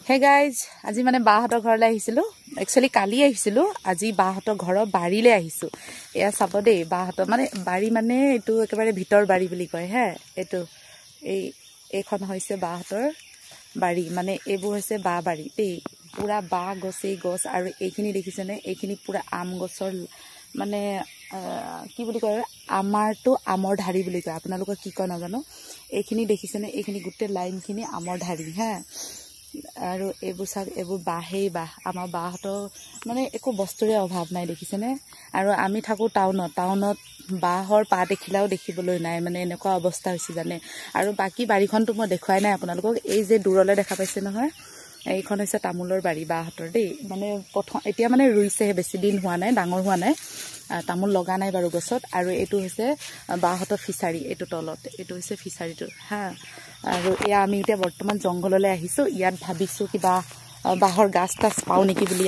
hey guys আজি মানে বাহঁতৰ ঘৰলৈ আহিছিলোঁ একচুৱেলি কালি আহিছিলোঁ আজি বাহঁতৰ ঘৰৰ বাৰীলৈ আহিছোঁ এয়া চাব দেই বাহঁতৰ মানে বাৰী মানে এইটো একেবাৰে ভিতৰ বাৰী বুলি কয় হে এইটো এইখন হৈছে বাহঁতৰ বাৰী মানে এইবোৰ হৈছে বাঁহ বাৰী দেই পুৰা বাঁহ গছেই গছ আৰু এইখিনি দেখিছেনে এইখিনি পুৰা আম গছৰ মানে কি বুলি কয় আমাৰটো আমৰ ধাৰী বুলি কয় আপোনালোকৰ কি কয় নাজানো এইখিনি দেখিছেনে এইখিনি গোটেই লাইনখিনি আমৰ ধাৰী হে আৰু এইবোৰ চাক এইবোৰ বাঁহেই বাঁহ আমাৰ বাহঁতৰ মানে একো বস্তুৰে অভাৱ নাই দেখিছেনে আৰু আমি থাকোঁ টাউনত বাঁহৰ পাত এখিলাও দেখিবলৈ নাই মানে এনেকুৱা অৱস্থা হৈছে জানে আৰু বাকী বাৰীখনটো মই দেখুৱাই নাই আপোনালোকক এই যে দূৰলৈ দেখা পাইছে নহয় এইখন হৈছে তামোলৰ বাৰী বাহঁতৰ দেই মানে প্ৰথম এতিয়া মানে ৰুইছেহে বেছি দিন হোৱা নাই ডাঙৰ হোৱা নাই তামোল লগা নাই বাৰু গছত আৰু এইটো হৈছে বাহঁতৰ ফিচাৰী এইটো তলত এইটো হৈছে ফিচাৰীটো হা আৰু এয়া আমি এতিয়া বৰ্তমান জংঘললৈ আহিছোঁ ইয়াত ভাবিছোঁ কিবা বাঁহৰ গাছ তাছ পাওঁ নেকি বুলি